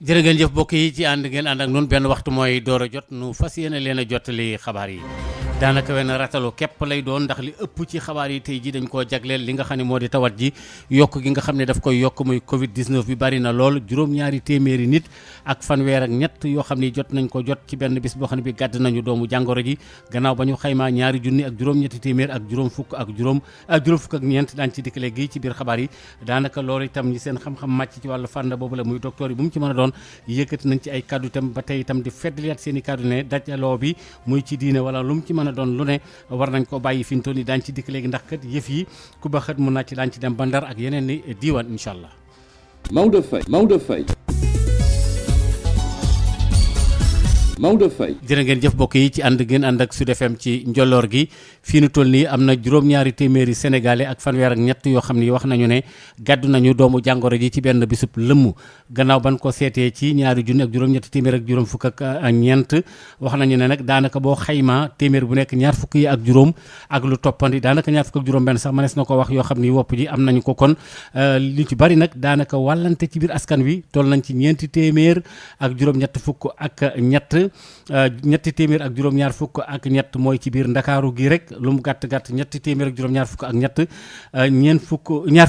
jërë ngeen jëf mbokk yi ci ànd ngeen ànd ak noonu benn waxtu mooy door a jot nu fas yéene leen a jottali xabaar yi daanaka wenn ratalu képp lay doon ndax li ëpp ci xabaar yi tey ji dañ koo jagleel li nga xam ne moo di tawat ji yokk gi nga xam ne daf koy yokk muy Covid 19 bi bari na lool juróom-ñaari téeméeri nit ak fanweer ak ñett yoo xam ne jot nañ ko jot ci benn bis boo xam ne bi gàdd nañu doomu jàngoro ji gannaaw ba ñu xaymaa ñaari junni ak juróom-ñetti téeméer ak juróom fukk ak ñeent daañu ci dikk léegi ci biir xabaar yi daanaka loolu itam ñi seen xam-xam màcc ci wàllu fànn boobu la muy docteur yi bu mu ci mën a doon yëkkati nañ ci ay kaddu itam ba tey itam di feddliyaat seen i kaddu ne dajaloo bi muy ci diine wala lu mu ci mën a doon lu ne war nañ ko bàyyi fi ñu toll nii daañu ci dikk léegi ndax kat yëf yi ku ba xët mun naa ci daañu ci dem ba Ndar ak yeneen ni diiwaan incha allah. Maodo Faye jërë ngeen jëf mbokk yi ci ànd ngeen ànd ak Sud FM ci njolloor gi fii nu toll nii am na juróom-ñaari téeméeri sénégalais ak fanweer ak ñett yoo xam ne wax nañu ne gàddu nañu doomu jàngoro ji ci benn bisub lëmm gannaaw ban ko seetee ci ñaari junni ak juróom-ñetti téeméer ak juróom fukk ak ñeent wax nañu ne nag daanaka boo xaymaa téeméer bu nekk ñaar fukk yi ak juróom ak lu toppandi daanaka ñaar fukk ak juróom benn sax mënees na ko wax yoo xam ni wopp ji am nañu ko kon li ci bari nag daanaka wàllante ci biir askan wi toll nañ ci ñeenti téeméer ak juróom-ñett fukk ak ñett ñetti téeméer ak juróom-ñaar fukk ak ñett mooy ci biir ndakaaru gi rek lu mu gàtt ñetti téeméer ak juróom-ñaar fukk ak ñett ñaar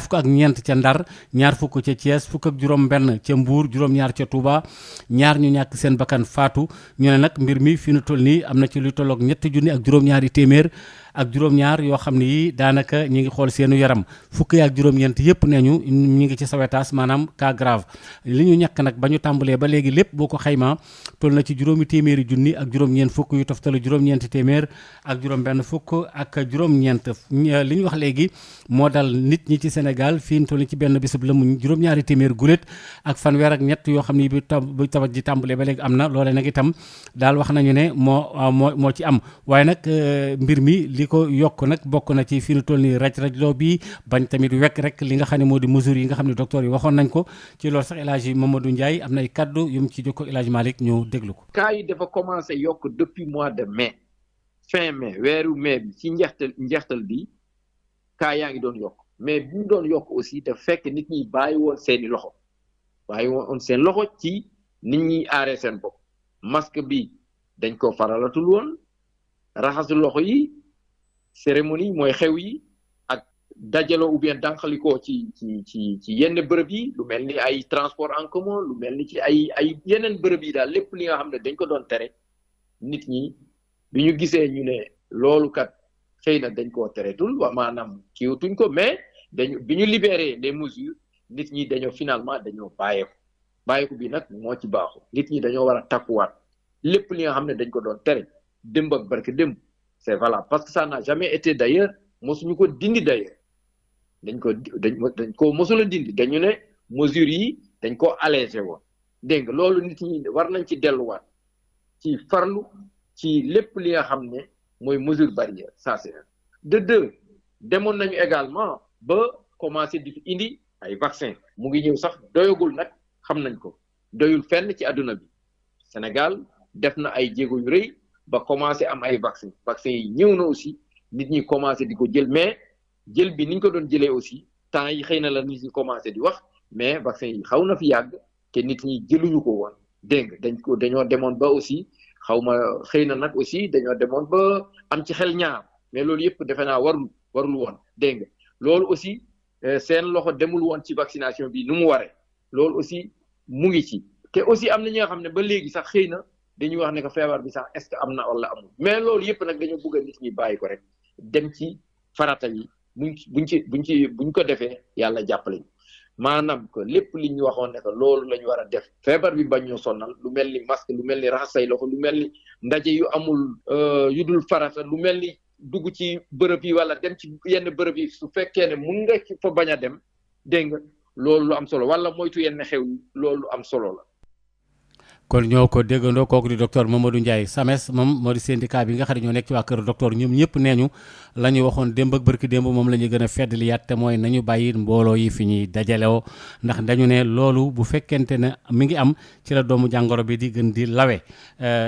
fukk ak ñeent ca Ndar ñaar fukk ca Thiès fukk ak juróom-benn ca Mbour juróom-ñaar ca Touba ñaar ñu ñàkk seen bakkan faatu ñu ne nag mbir mi fi nu toll nii am na ci lu tolloog ñetti junni ak juróom-ñaari téeméer ak juróom-ñaar yoo xam ne yi daanaka ñi ngi xool seenu yaram fukk ak juróom-ñeent yëpp nee ñu ñi ngi ci sawetaas maanaam cas grave li ñu ñàkk nag ba ñu tàmbalee ba léegi lépp boo ko xaymaa toll na ci juróomi téeméeri junni ak juróom-ñeent fukk yu toftalu juróom-ñeenti téeméer ak juróom-benn fukk ak juróom-ñeent li ñu wax léegi moo dal nit ñi ci Sénégal fii ñu toll ci benn bisub la mu juróom-ñaari téeméer guléet ak fanweer ak ñett yoo xam ne bu tawat ji tàmbalee ba léegi am na loole nag itam daal wax nañu ne moo ci am waaye nag mbir mi li ko yokk nag bokk na ci fi nu toll nii raj-rajloo bi bañ tamit wekk rek li nga xam ne moo di mesures yi nga xam ne docteur yi waxoon nañ ko ci loolu sax El Hadji Mamadou Ndiaye am na ay kaddu yu mu ci jokkoo El Hadji Malick ñu déglu ko. cas yi dafa commencé yokk depuis mois de mai fin mai weeru mai bi ci njeextal bi cas yaa ngi doon yokk mais bi mu doon yokk aussi te fekk nit ñi bàyyi woon seen loxo ci nit ñi aaree seen bopp masque bi dañ ko faralatul woon raxasu loxo yi cérémonie mooy xew yi ak dajaloo ou bien dànqalikoo ci yenn bërëb yi lu mel ni ay transport en commun lu mel ni ci ay yeneen bërëb yi daal lépp li nga xam ne dañ ko doon tere nit ñi bi ñu gisee ñu ne loolu kat xëy na dañ koo teretul maanaam kiiwatuñ ko mais bi ñu libéré les mesures nit ñi dañoo bàyyeeku bi nag moo ci baaxu nit ñi dañoo war a takkuwaat lépp li nga xam ne dañ ko doon tere démb ak barke démb c'est valable parce que ça n'a jamais été d'ailleurs mosuñu ko dindi d'ailleurs dañ ko mosula dindi dañu ne mesures yi dañ ko allégé woon dégg nga loolu nit ñi war nañ ci delluwaat ci farlu ci lépp li nga xam ne mooy mesure barrière ça c'est de deux demoon nañu également ba commencé di fi indi ay vaccin mu ngi ñëw sax doyagul nag xam nañ ko doyul fenn ci àdduna bi Sénégal def na ay jéego yu rëy ba commencé am ay vaccin yi ñëw na aussi nit ñi commencé di ko jël mais jël bi ni ñu ko doon jëlee aussi temps yi xëy na la nit ñi commencé di wax mais vaccin yi xaw na fi yàgg te nit ñi jëluñu ko woon dégg nga dañoo demoon ba aussi xëy na nag aussi dañoo demoon ba am ci xel ñaar mais loolu yëpp defe naa warul woon dégg nga loolu aussi seen loxo demul woon ci vaccination bi nu mu waree loolu aussi mu ngi ci te aussi am na ñi nga xam ne ba léegi sax xëy na dañuy wax ne que feebar bi sax est-ce que am na wala amul mais loolu yëpp nag dañoo bëgg a nit ñi bàyyi ko rek dem ci farata yi buñ ko defee yàlla jàppale ñu maanaam que lépp li ñu waxoon ne que loolu la ñu war a def feebar bi bañ ñoo sonnal lu mel ni masque lu mel ni raxas say loxo lu mel ni ndaje yu amul yu dul farata lu mel ni dugg ci bërëb yi wala dem ci yenn bërëb yi su fekkee ne mun nga fa bañ a dem dégg nga loolu lu am solo wala moytu yenn xew yi loolu lu am solo la. kon ñoo ko déggandoo kooku di docteur Mamadou Ndiaye SAMES moom moo di syndicat bi nga xam ne ñoo nekk ci waa kër docteur ñoom ñëpp nee ñu la ñu waxoon démb ak barki démb moom la ñu gën a feddaliyaat te mooy nañu bàyyi mbooloo yi fi ñuy dajalewoo ndax dañu ne loolu bu fekkente ne mi ngi am ci la doomu jàngoro bi di gën di lawe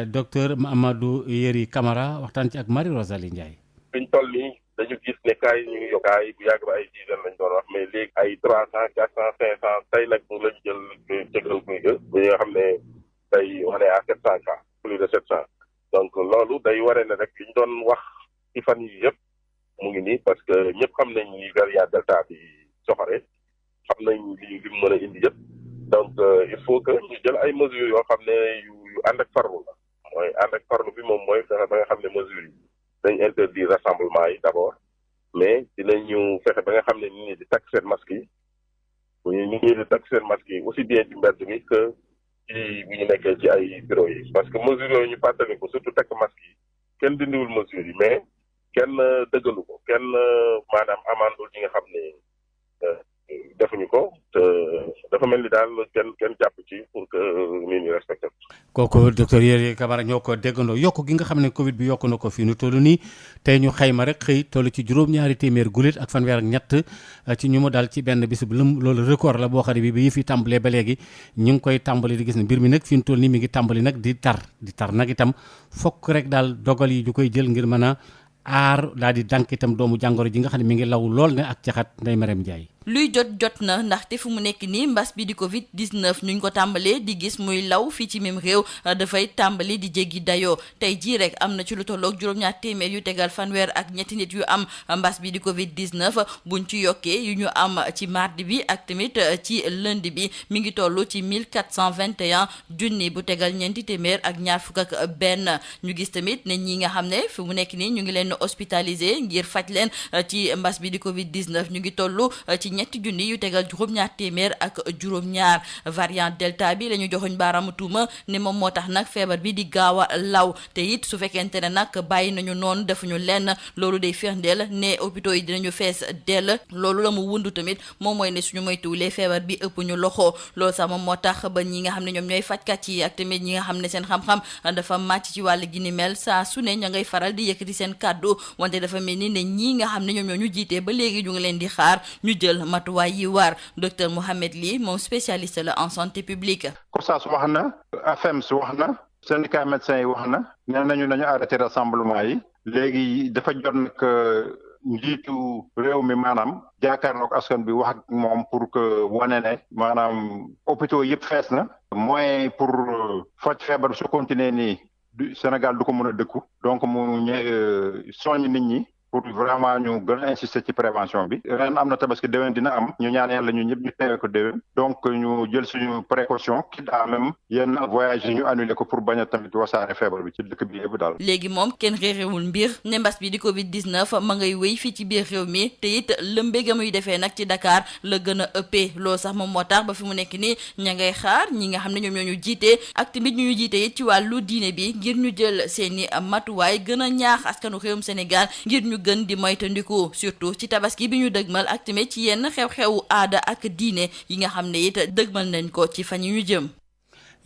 docteur Amadou Yeri Camara waxtaan ci ak Marie Rosalie Ndiaye. biñ toll nii dañu gis ne cas yi ñu ngi yokk cas yi bu yàgg ba ay dizaine lañ doon wax mais léegi ay 300 400 500 tey nag lañ jël jégal kuy jël bu nga xam ne tey on est à 700 cas plus de 700 donc loolu day waree ne rek li ñu doon wax ci fan yi yëpp mu ngi nii parce que ñëpp xam nañ ni variant delta bi soxore xam nañ li mu mën a indi yëpp donc il faut que ñu jël ay mesures yoo xam ne yu ànd ak farlu la mooy ànd ak farlu bi moom mooy fexe ba nga xam ne mesures yi dañ interdire rassemblement yi d'abord mais dinañu fexe ba nga xam ne nit ñi di takk seen masque yi nit ñi di takk seen masque yi aussi bien ci mbedd mi que ci bu ñu nekkee ci ay bureau yi parce que mesures yooyu ñu fàttali ko surtout takk masque yi kenn dindiwul mesures yi mais kenn dëggalu ko kenn maanaam amandul ñi nga xam ne defuñu ko te dafa mel ni daal kenn jàpp ci pour que nit ñi respecté ko. kooku docteur Yerry Camara ñoo ko déggandoo yokk gi nga xam ne Covid bi yokk na ko fii nu toll nii tey ñu xayma rek xëy toll ci juróom-ñaari téeméer guléet ak fanweer ak ñett ci ñu mu daal ci benn bisub lëm loolu record la boo xam ne bi ba yëf yi tàmbalee ba léegi ñu ngi koy tàmbali di gis ne mbir mi nag fi nu toll nii mi ngi tàmbali nag di tar nag itam fokk rek daal dogal yi ñu koy jël ngir mën a aar daal di dànk itam doomu jàngoro ji nga xam ne mi ngi law lool ne ak caxat Ndeye Marème Ndiaye. luy jot na ndaxte fu mu nekk nii mbas bi di Covid 19 ñu ko tàmbalee di gis muy law fii ci même réew dafay tàmbali di jéggi dayoo tey jii rek am na ci lu tolloog juróom-ñaar téeméer yu tegal fanweer ak ñetti nit yu am mbas bi di Covid 19 buñ ci yokkee yu ñu am ci mardi bi ak tamit ci lundi bi mi ngi toll ci 1421 junni bu tegal ñeenti téeméer ak ñaar fukk ak benn ñu gis tamit ne ñi nga xam ne fu mu nekk nii ñu ngi leen hospitalisé ngir faj leen ci mbas bi di Covid 19 ñu ngi toll ci ñetti junni yu tegal juróom-ñaar téeméer ak juróom-ñaar variant delta bi la ñu joxuñ baaraamu tuuma ne moom moo tax nag feebar bi di gaaw a law te it su fekkente ne nag bàyyi nañu noonu defuñu lenn loolu day firndeel ne hôpitaux yi dinañu fees dell loolu la mu wundu tamit moom mooy ne suñu moytuwulee feebar bi ëpp ñu loxo loolu sax moom moo tax ba ñi nga xam ne ñoom ñooy fajkat yi ak tamit ñi nga xam ne seen xam-xam dafa màcc ci wàll gi ni mel saa su ne ña ngay faral di yëkkati seen kàddu wante dafa mel ni ne ñii nga xam ne ñoom ñoo ñu jiitee ba léegi ñu ngi leen di xaar ñu jël matuwaay yi war docteur Mohamed Ly moom spécialiste la en santé publique. COSAS wax na AFEMS wax na syndicat médecins yi wax na nee nañu arrêté rassemblement yi léegi dafa jot nag njiitu réew mi maanaam jàkkaarloog askan bi wax ak moom pour que wane ne maanaam hôpitaux yëpp fees na moyen pour faj feebar su continuer nii Sénégal du ko mën a dëkku donc mu soññ nit ñi pour vraiment ñu gën a insister ci prévention bi ren am na tabaski déwén dina am ñu ñaan yàlla ñu ñëpp ñu teewee ko déwén donc ñu jël suñu précaution quitte à même yenn voyage yi ñu annulé ko pour bañ a tamit wasaare feebar bi ci dëkk bi yëpp daal. léegi moom kenn réerewul mbir ne mbas bi di Covid 19 ma ngay wéy fii ci biir réew mi te it lëmbe ga muy defee nag ci Dakar la gën a ëppee loolu sax moom moo tax ba fi mu nekk nii ña ngay xaar ñi nga xam ne ñoom ñoo ñu jiite ak tamit ñu jiite it ci wàllu diine bi ngir ñu jël seeni matuwaay gën a ñaax askanu réewum Sénégal ngir ñu gën di moytandiku surtout ci tabaski bi ñu dëgmal ak tamit ci yenn xew-xewu aada ak diine yi nga xam ne it dëgmal nañ ko ci fan yi ñu jëm.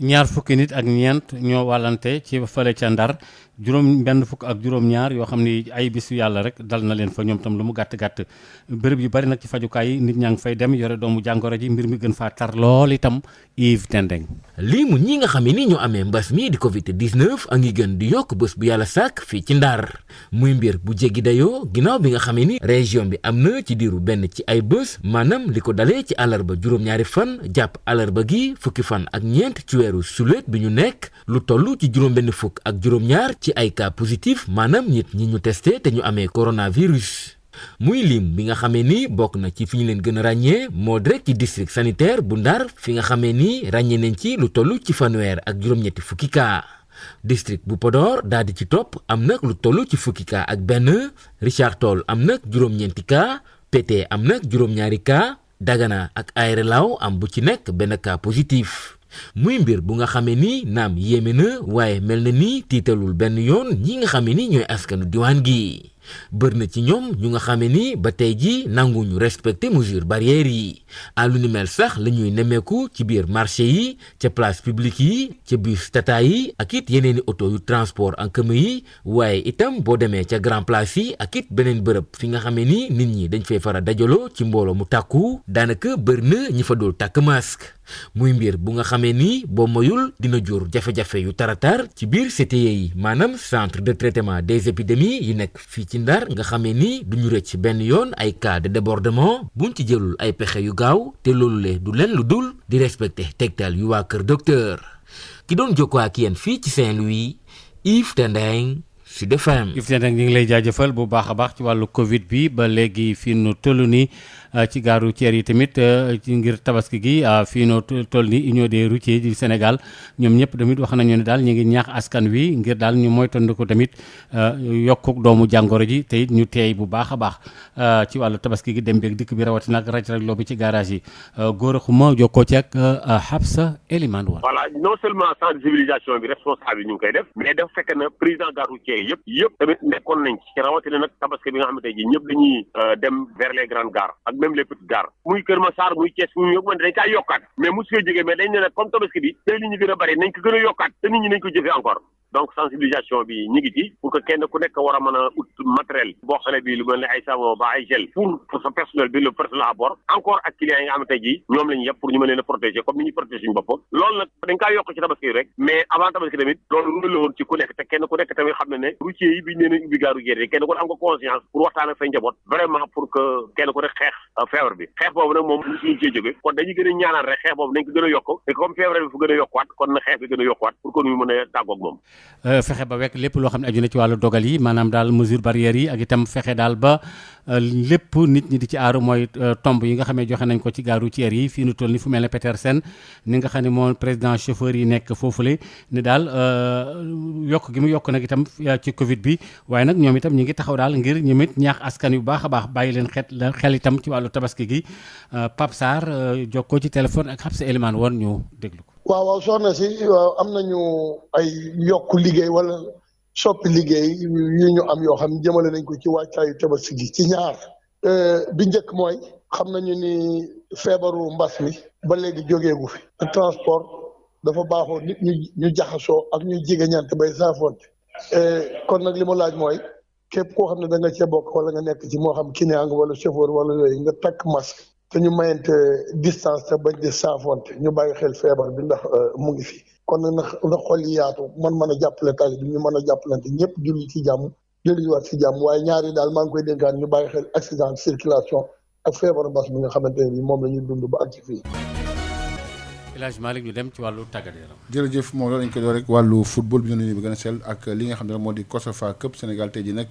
ñaar fukki nit ak ñeent ñoo wàllante ci fële ca Ndar benn fukk ak juróom-ñaar yoo xam ni ay bisu yàlla rek dal na leen fa ñoom tam lu mu gàtt-gàtt béréb yu bari nag ci fajukaay yi nit ñaa ngi fay dem yore doomu jàngoro ji mbir mi gën faa tar lool itam Yves Tendeng. lii mu ñi nga xam ni ñoo amee mbas mi di Covid 19 a ngi gën di yokk bés bu yàlla sàkk fii ci Ndar muy mbir bu jéggi dayoo ginnaaw bi nga xam ni région bi am na ci diiru benn ci ay bés maanaam li ko dalee ci àllarba juróom-ñaari fan jàpp àllarba gi fukki fan ak ñeent ci weeru sulet bi ñu nekk lu toll ci juróom-benn fukk ak juróom-ñaar ci ay cas positif maanaam nit ñi ñu testé te ñu amee coronavirus muy lim bi nga xamee ni bokk na ci fi ñu leen gën a ràññee moo direct ci district sanitaire bu Ndar fi nga xamee ni ràññee nañ ci lu toll ci fanweer ak juróom-ñetti fukki cas district bu Podor daal di ci topp am nag lu toll ci fukki cas ak benn Richard Toll am nag juróom-ñeenti cas Pété am nag juróom-ñaari cas Dagana ak Aéré Lao am bu ci nekk benn cas positif muy mbir bu nga xamee ni naam yéeme na waaye mel na ni tiitalul benn yoon ñi nga xamee ni ñooy askanu diwaan gi bër na ci ñoom ñu nga xamee ni ba tey ji nanguñu respecter mesures barrières yi à lu ni mel sax la ñuy nemmeeku ci biir marché yi ca place publique yi ca bus tata yi ak it yeneeni oto yu transport en commun yi waaye itam boo demee ca grand place yi ak it beneen bërëb fi nga xamee ni nit ñi dañ fay fara dajaloo ci mbooloo mu tàkku daanaka bër na ñi fa dul tàkk masque muy mbir bu nga xamee ni boo moyul dina jur jafe-jafe yu taratar ci biir CTE yi maanaam centre de traitement des épidémies yi nekk fii ci ci Ndar nga xamee ni duñu rëcc benn yoon ay cas de débordement buñ ci jëlul ay pexe yu gaaw te loolu le du leen lu dul di respecter tegtal yu waa kër docteur ki doon jokkoo ak yéen fii ci Saint-Louis Yves Tendeng Sud FM. Yves Tendeng ñu ngi lay jaajëfal bu baax a baax ci wàllu Covid bi ba léegi fii nu toll nii ci gaaru routière yi tamit ci ngir tabaski gi fii noo toll ni union des routiers du Sénégal ñoom ñëpp tamit wax nañu ne daal ñu ngi ñaax askan wi ngir daal ñu moytandiku tamit yokkuk doomu jàngoro ji te it ñu teey bu baax a baax ci wàllu tabaski gi dem beeg dikk bi rawatina ak raj-rajloo bi ci garage yi góor a xuma jokkoo ci ak Habsa Elimane Wane. voilà non seulement sensibilisation bi responsable yi ñu ngi koy def mais dafa fekk na président gare routière yëpp tamit nekkoon nañ ci rawatina nag tabaski bi nga xamante ji ñëpp dañuy dem vers les grandes gares ak même les petites gares muy Kër Massar muy Thiès muy yëpp man dañ kaa yokkaat mais mosu fee jógee mais dañ ne nag comme tabaski bi tey li ñu gën a bëri nañ ko gën a yokkaat te nit ñi nañ ko jëfee encore donc sensibilisation bi ñu ngi ci pour que kenn ku nekk war a mën a ut matériel boo xale bi lu mel ne ay savon ba ay gel pour sa personnel bi le personnel à bord encore ak clients yi nga xamante ji ñoom lañu yëpp pour ñu mën leen a protéger comme ni ñuy protéger suñu bopp loolu nag dañ kaa yokk ci tabaski rek mais avant tabaski tamit loolu rôle la woon ci ku nekk te kenn ku nekk tamit xam ne ne routier yi bi nee nañ ubbi gaaru gerte kenn ku ne am nga conscience pour waxtaan ak say njaboot vraiment pour que kenn ku nekk xeex feebar bi xeex boobu nag moom suñu cee jóge kon dañuy gën a ñaanal rek xeex boobu nañ ko gën a yokk te comme feebar bi fu gën a yokkuwaat kon na xeex bi gën a yokkuwaat pour que ñu mën a tàggoog moom fexe ba wekk lépp loo xam ne aju na ci wàllu dogal yi maanaam daal mesure barrières yi ak itam fexe daal ba lépp nit ñi di ci aaru mooy tomb yi nga xam ne joxe nañ ko ci gare routière yi fii nu toll ni fu mel ne Petersen ni nga xam ne moom président chauffeur yi nekk foofule ni daal yokk gi mu yokk nag itam ci Covid bi waaye nag ñoom itam ñi ngi taxaw daal ngir ñoom it ñaax askan yu baax a baax bàyyi leen xel itam ci wàllu tabaski gi Pape Sarr jokkoo ci téléphone ak Habsa Elimane Wane ñu déglu ko. waaw soxna si am nañu ay yokk liggéey wala soppi liggéey yu ñu am yoo xam ne jëmale nañ ko ci wàccaayu tabaski gi ci ñaar bi njëkk mooy xam nañu ni feebaru mbas mi ba léegi jógeegu fi transport dafa baaxoo nit ñu jaxasoo ak ñu jegeñante bay saafonte kon nag li mu laaj mooy képp koo xam ne da nga cee bokk wala nga nekk ci moo xam client nga wala chauffeur wala yooyu nga takk masque te ñu mayante distance te bañ di saafonte ñu bàyyi xel feebar bi ndax mu ngi fi kon nag na xol yi yaatu man mën a jàppale tali bi ñu mën a jàppalante ñëpp julli ci jàmm julli waat ci jàmm waaye ñaari daal maa ngi koy dénkaan ñu bàyyi xel accident de circulation ak feebaru mbas bi nga xamante ne moom la ñuy dund ba ak ci fii. El Hadj Malick ñu dem ci wàllu tàggat yaram. jërëjëf moom loolu lañ ko door rek wàllu football bi ñu bi gën a sell ak li nga xam ne rek moo di COSAFA Cup Sénégal tey ji nag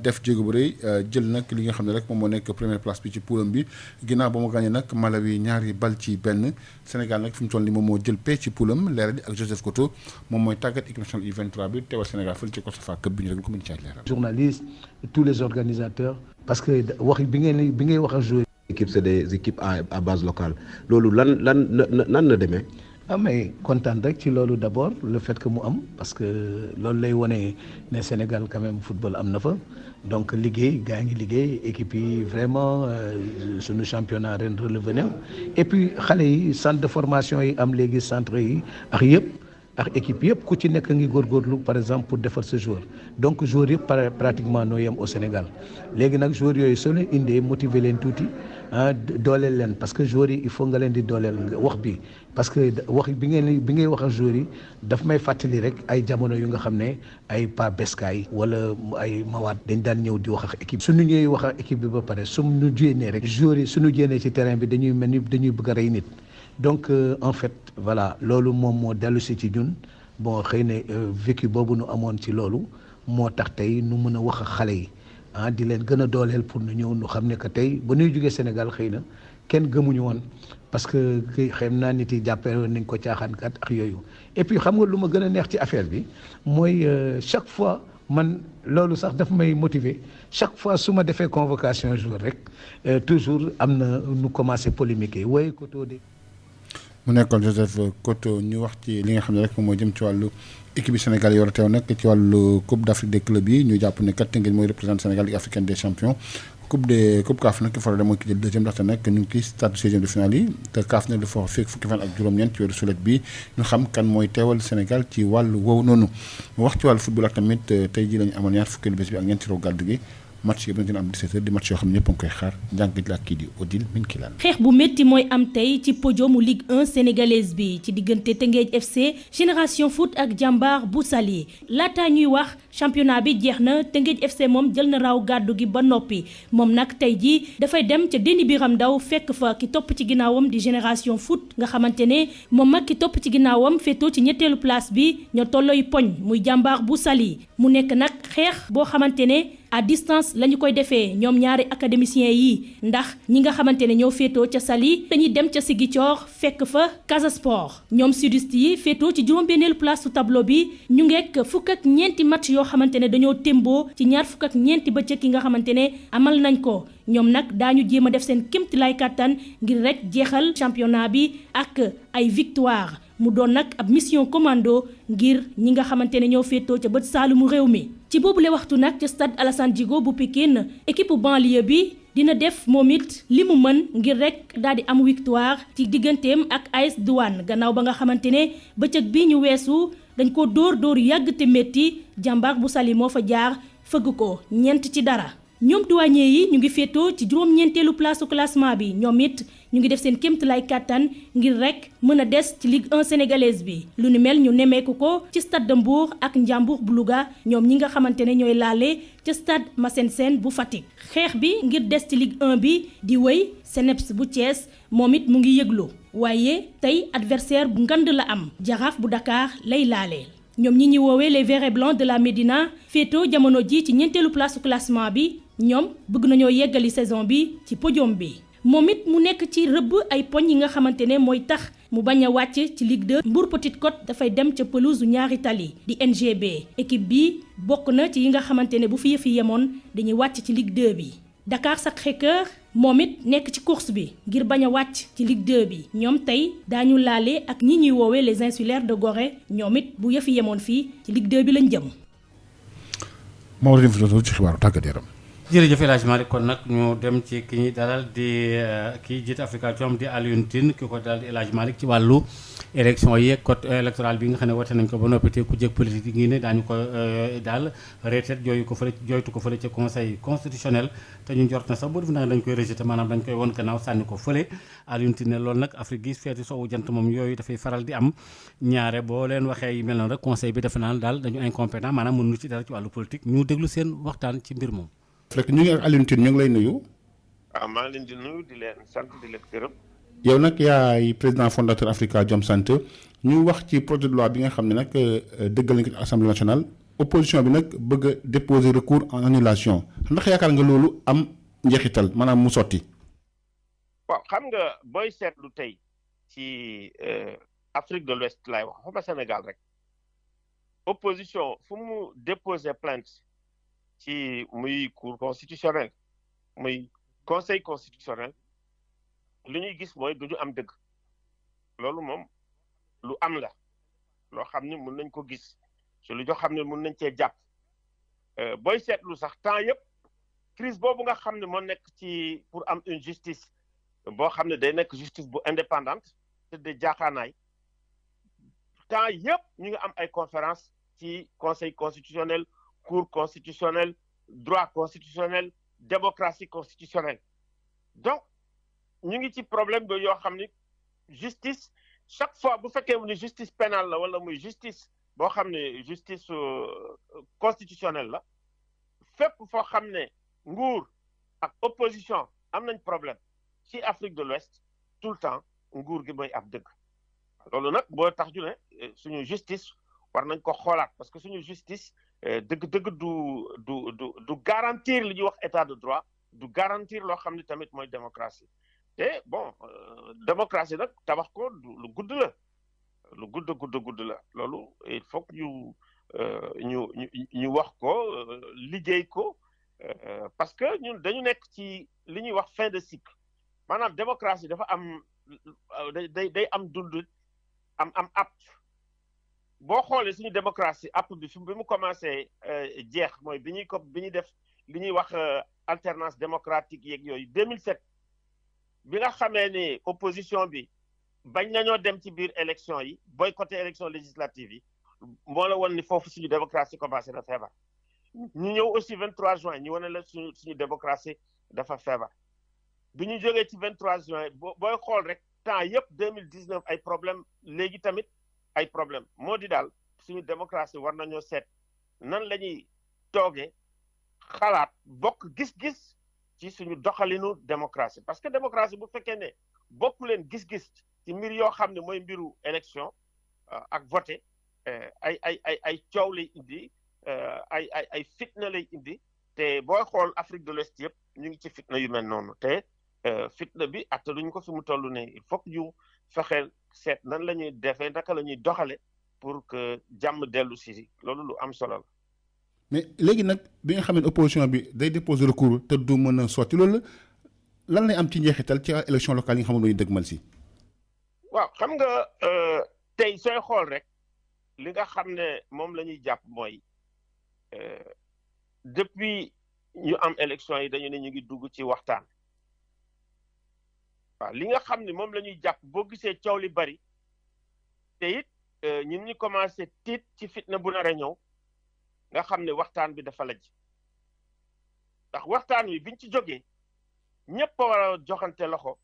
def jéego bu rëy jël nag li nga xam ne rek moom moo nekk première place bi ci poulam bi ginnaaw ba mu gagné nag Malawi ñaari bal ci benn Sénégal nag fi mu toll nii moom moo jël paie ci poulam leeral di ak Joseph Koto moom mooy tàggat équipe nationale U23 bi teewal Sénégal fële ci COSAFA Cup bi ñu rek ko mën ci leeral. journalistes tous les organisateurs parce que wax bi ngay wax ak joueur équipe c'est des équipes à base locale loolu nan la demee. mais kontaan rek ci loolu d'abord le fait que mu am parce que loolu lay wone ne Sénégal quand même football am na fa donc liggéey gaa ngi liggéey équipe yi vraiment suñu championnat ren relevé na et puis xale yi centre de formation yi am léegi centre yi ak yëpp ak équipe yëpp ku ci nekk ngi góorgóorlu par exemple pour defar sa joueur donc joueurs yëpp pratiquement noo yem au Sénégal léegi nag joueurs yooyu soo leen indee motiver leen tuuti dooleel leen parce que joueurs yi il faut nga leen di dooleel wax bi parce que wax bi ngay wax ak joueurs yi daf may fàttali rek ay jamono yu nga xam ne ay Pa Beskaay wala ay Mawade dañ daan ñëw di wax ak équipe suñu ñëwee wax ak équipe bi ba pare suñu jénnee rek joueurs yi suñu jénnee ci terrain bi dañuy mel ni dañuy bëgg a rey nit donc en fait voilà loolu moom moo dellu si ci ñun bon xëy na vécu boobu nu amoon ci loolu moo tax tey nu mën a wax ak xale yi di leen gën a dooleel pour nu ñëw nu xam ne que tey ba ñuy jógee Sénégal xëy na kenn gëmuñu woon parce que xam naa nit yi jàppee nañ ko caaxaankat ak yooyu et puis xam nga lu ma gën a neex ci affaire bi mooy chaque fois man loolu sax daf may motiver chaque fois su ma defee convocation jour rek toujours am na nu commencé polémique waaye Koto de. mu nekkoon Joseph Koto ñu wax ci li nga xam ne rek moom moo jëm ci wàllu équipe bi Sénégal yi war a teew nag ci wàllu Coupe d'Afrique des clubs yi ñu jàpp ne kat ngeen mooy représente Sénégal Ligue africaine des champions coupe CAF nag ki faral mooy ki jël deuxième ndaxte nag ñu ngi ci stade 16e de finale yi te CAF nag dafa fekk fukki fan ak juróom-ñeent ci weeru sulet bi ñu xam kan mooy teewal Sénégal ci wàllu woowu noonu wax ci wàllu football ak tamit tey jii la ñu amoon ñaar fukkeelu bés bi ak ñeent ci raw gàddu gi match yi dina am 17h di match yoo xam ne ñëpp a ngi koy xaar njàngit la ak kii di Odile Minkilan. xeex bu métti mooy am tey ci podiumu Ligue 1 sénégalaise bi ci diggante Teungueth FC Génération Foot ak Jàmbaar bu Saly laataa ñuy wax championnat bi jeex na Teungueth FC moom jël na raw gàddu gi ba noppi moom nag tey jii dafay dem ca Déni Biram Ndaw fekk fa ki topp ci ginnaawam di Génération Foot nga xamante ne moom mag ki topp ci ginnaawam féetoo ci ñetteelu place bi ñoo tollooy poñ muy Jàmbaar bu Saly mu nekk nag xeex boo xamante ne à distance la ñu koy defee ñoom ñaari académiciens yi ndax ñi nga xamante ne ñoo féetoo ca Saly dañuy dem ca Ziguinchor fekk fa Casa Sport ñoom sudiste yi féetoo ci juróom-benneelu place su tableau bi ñu ngeek fukk ak ñeenti match yoo xamante ne dañoo témboo ci ñaar fukk ak ñeenti bëccëg yi nga xamante ne amal nañ ko ñoom nag daañu jéem a def seen kéemtalaay kàttan ngir rek jeexal championnat bi ak ay victoire mu doon nag ab mission commando ngir ñi nga xamante ne ñoo féetoo ca bët saalumu réew mi ci boobule waxtu nag ca stade Alassane Djigo bu Pikine équipe banlieue bi dina def moom it li mu mën ngir rek daal di am victoire ci digganteem ak AS Douane gannaaw ba nga xamante ne bëccëg bi ñu weesu dañ ko dóor yàgg te métti Jàmbaar bu Saly moo fa jaar fëgg ko 4-0. ñoom douanier yi ñu ngi féetoo ci juróom-ñeenteelu place au classement bi ñoom it ñu ngi def seen kéemtalaay kàttan ngir rek mën a des ci Ligue 1 sénégalaise bi lu ni mel ñu nemmeeku ko ci stade de Mbour ak Ndiambour bu Louga ñoom ñi nga xamante ne ñooy laale ca stade Massène Sène bu Fatick xeex bi ngir des ci Ligue 1 bi di wéy CNEPS bu Thiès moom it mu ngi yëglu waaye tey adversaire bu ngand la am Jaraaf bu Dakar lay laale ñoom ñi ñuy woowee les verts et blancs de la Médina féetoo jamono ji ci ñeenteelu place au classement bi ñoom bëgg nañoo yeggali saison bi ci podium bi moom it mu nekk ci rëbb ay poñ yi nga xamante ne mooy tax mu bañ a wàcc ci Ligue 2 Mbour Petite Côte dafay dem ca pelouse ñaari tali di NGB équipe bi bokk na ci yi nga xamante ne bu fi yëfi yemoon dañuy wàcc ci Ligue 2 bi Dakar Sacré-Cœur moom it nekk ci course bi ngir bañ a wàcc ci Ligue 2 bi ñoom tey daañu laale ak ñi ñuy woowee les insulaires de Gorée ñoom it bu yëfi yemoon fii ci Ligue 2 bi lañ jëm. Maodo ci xibaaru tàggat yaram. jërëjëf El Hadj Malick kon nag ñu dem ci ki ñuy dalal di kii jiite Afrikajom di Alioune Tine ki ko dalal di El Hadj Malick ci wàllu élection yi code électoral bi nga xam ne wote nañ ko ba noppi te ku jëkk politique yi ne daañu ko daal reetet jooytu ko fële ca conseil constitutionnel te ñu njort na sax boo def na dañ koy rejeté maanaam dañ koy won gannaaw sànni ko fële Alioune Tine ne loolu nag Afrique gi feeti soowu jant moom yooyu dafay faral di am ñaare boo leen waxee yi mel noonu rek conseil bi defe naan daal dañu incompétent maanaam mënuñu ci dara ci wàllu politique ñu déglu seen waxtaan ci mbir moom. fekk ñu ngi ak Alioune Tine ñu ngi lay nuyu. waaw maa ngi leen di nuyu di leen sant di leen gërëm. yow nag yaay président fondateur Afrikajom Center ñu wax ci projet de loi bi nga xam ne nag dëggal nañ ko ci assemblée nationale opposition bi nag bëgg a déposer recours en annulation ndax yaakaar nga loolu am njeexital maanaam mu sotti. waaw xam nga booy seetlu tey ci Afrique de l'Ouest laay wax xuma Sénégal rek opposition fu mu déposer plainte ci muy cour constitutionnelle muy conseil constitutionnel li ñuy gis mooy duñu am dëgg loolu moom lu am la loo xam ne mun nañ ko gis ci lu joo xam ne mun nañ cee jàpp booy seetlu sax temps yëpp crise boobu nga xam ne moo nekk ci pour am une justice boo xam ne day nekk justice bu indépendante te de jaaxaanaay temps yëpp ñu ngi am ay conférence ci conseil constitutionnel cour constitutionnelle droit constitutionnel démocratie constitutionnelle donc ñu ngi ci problème ba yoo xam ni justice chaque fois bu fekkee ni justice pénale la wala muy justice boo xam ne justice constitutionnelle la fépp foo xam ne nguur ak opposition am nañ problème ci Afrique de l'Ouest tout le temps nguur gi mooy ab dëgg loolu nag boo tax ju ne suñu justice war nañ ko xoolaat parce que suñu justice dëgg-dëgg du garantir li ñuy wax état de droit du garantir loo xam ne tamit mooy démocratie te bon démocratie nag tabax ko lu gudd la lu gudd la loolu il faut que ñu wax ko liggéey ko parce que ñun dañu nekk ci li ñuy wax fin de cycle maanaam démocratie dafa am day am dund am app boo xoolee suñu démocratie app bi fi bi mu commencé jeex mooy bi ñuy def li ñuy wax alternance démocratique yeeg yooyu 2007 bi nga xamee ni opposition bi bañ nañoo dem ci biir élection yi boycotté élection législative yi moo la woon ni foofu suñu démocratie commencé na feebar ñu ñëw aussi 23 juin ñu wane la suñu démocratie dafa feebar bi ñu jógee ci 23 juin booy xool rek temps yëpp 2019 ay problème léegi tamit ay problème moo di daal suñu démocratie war nañoo seet nan la ñuy toogee xalaat bokk gis-gis ci suñu doxalinu démocratie parce que démocratie bu fekkee ne bokku leen gis-gis ci mbir yoo xam ne mooy mbiru élection ak voté ay coow lay indi ay fitna lay indi te booy xool Afrique de l'Ouest yëpp ñu ngi ci fitna yu mel noonu te fitna bi attaluñ ko fi mu toll ne il faut que ñu fexeel seet nan la ñuy defee naka la ñuy doxale pour que jàmm dellu si loolu lu am solo la. mais léegi nag bi nga xam ne opposition bi day déposer recours te du mën a sotti loolu lan lay am ci njeexital ci élection locale yi nga xam ne mooy dëgmal si. waaw xam nga tey sooy xool rek li nga xam ne moom la ñuy jàpp mooy depuis ñu am élection yi dañu ne ñu ngi dugg ci waxtaan waaw li nga xam ne moom la ñuy jàpp boo gisee coow li bari te it ñun ñu commencé tiit ci fitna bu nar a ñëw nga xam ne waxtaan bi dafa lajj ndax waxtaan wi biñ ci jógee ñëpp a war a joxante loxo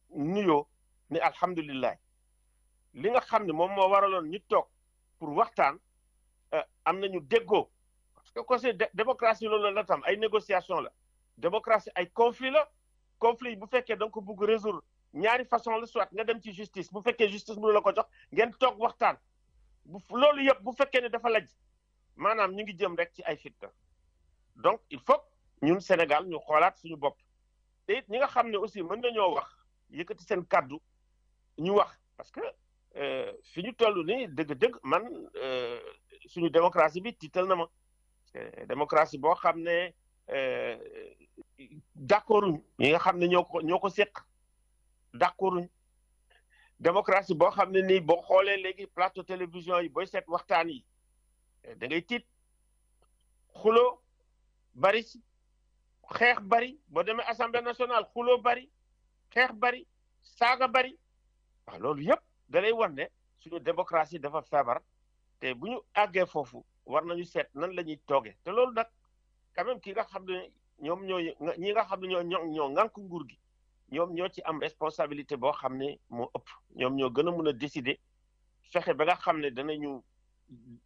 nuyoo ni alhamdulilah li nga xam ne moom moo waraloon ñu toog pour waxtaan am nañu déggoo parce que conseil démocratie loolu la tam ay négociation la démocratie ay conflit la conflit bu fekkee da nga ko bugg résoudre ñaari façon la soit nga dem ci justice bu fekkee justice mënu la ko jox ngeen toog waxtaan loolu yëpp bu fekkee ne dafa lajj maanaam ñu ngi jëm rek ci ay fitna donc il faut ñun Sénégal ñu xoolaat suñu bopp te it ñi nga xam ne aussi mën nañoo wax yëkkati seen kàddu ñu wax parce que fi ñu toll nii dëgg-dëgg man suñu démocratie bi tiital na ma démocratie boo xam ne d'accorduñ ñi nga xam ne ñoo ko seq d'accorduñ démocratie boo xam ne nii boo xoolee léegi plateau télévision yi booy seet waxtaan yi da ngay tiit xuloo bari xeex bari boo demee assemblée nationale xuloo bari xeex bari saaga bari waaw loolu yëpp da lay wan ne suñu démocratie dafa feebar te bu ñu àggee foofu war nañu seet nan la ñuy toogee te loolu nag quand même ki nga xam ne ñoom ñi nga xam ne ñoo ŋànk nguur gi ñoom ñoo ci am responsabilité boo xam ne moo ëpp ñoom ñoo gën a mën a décider fexe ba nga xam ne danañu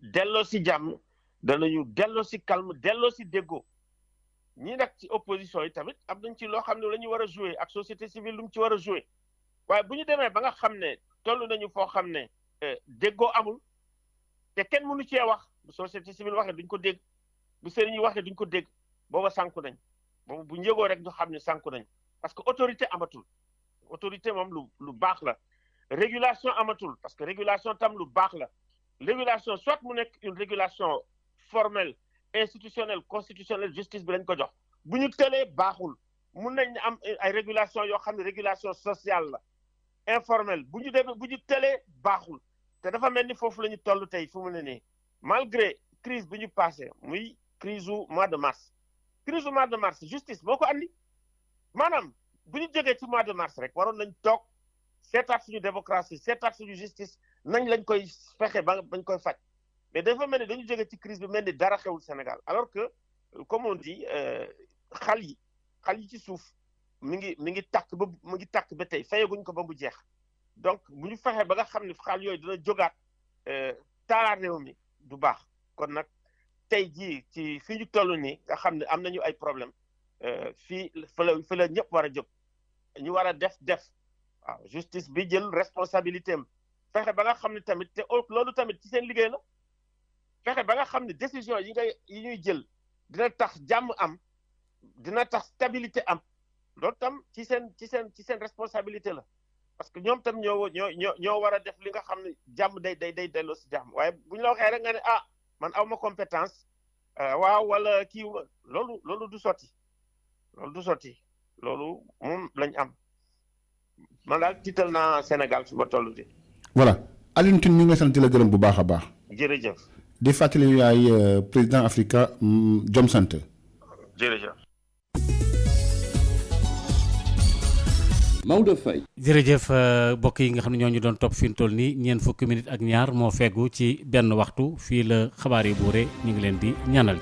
delloo si jàmm danañu delloo si calme delloo si déggoo ñi nag ci opposition yi tamit am nañ ci loo xam ne la ñu war a jouer ak société civile lu mu ci war a jouer waaye bu ñu demee ba nga xam ne toll nañu foo xam ne déggoo amul te kenn mënu cee wax bu société civile waxee duñ ko dégg bu sëriñ yi waxee duñ ko dégg booba sànku nañ boobu bu njëgoo rek ñu xam ne sànku nañ parce que autorité amatul autorité moom lu baax la régulation amatul parce que régulation tam lu baax la régulation soit mu nekk une régulation formelle institutionnelle constitutionnelle justice bi lañ ko jox bu ñu tëlee baaxul mun nañ am ay régulation yoo xam ne régulation sociale la informelle bu ñu tëlee baaxul te dafa mel ni foofu la ñu toll tey fu mu ne nii malgré crise bi ñu passé muy crise u mois de mars justice moo ko andi maanaam bu ñu jógee ci mois de mars rek waroon nañ toog seetaat suñu démocratie seetaat suñu justice nañ lañ koy fexe bañ koy faj mais dafa mel ni dañu jógee ci crise bi mel ni dara xewul Sénégal alors que comme on dit xal yi ci suuf mi ngi tàkk ba tey fayaguñ ko ba mu jeex donc bu ñu fexe ba nga xam ne xal yooyu dina jógaat taalaat réew mi du baax kon nag tey jii ci fi ñu toll nii nga xam ne am nañu ay problème fii fa la ñëpp war a jóg ñu war a def waaw justice bi jël responsabilité am fexe ba nga xam ne tamit te loolu tamit ci seen liggéey la fexe ba nga xam ne décision yi ñuy jël dina tax jàmm am dina tax stabilité am loolu tam ci seen responsabilité la parce que ñoom tam ñoo war a def li nga xam ne jàmm day delloo si jàmm waaye bu ñu la waxee rek nga ne man aw ma compétence waaw wala kii loolu du sotti loolu moom lañ am man daal tiital naa Sénégal fi ba toll di voilà Alioune Tine ñu ngi lay sant di la gërëm bu baax a baax. jërëjëf. di fàttali yaay président Africa Jom Sant. jërëjëf. Maodo Faye. jërëjëf mbokk yi nga xam ne ñoo ñu doon topp fi mu toll nii ñeent fukki minutes ak ñaar moo feggu ci benn waxtu fii la xabaar yi buure ñu ngi leen di ñaanal jàmm.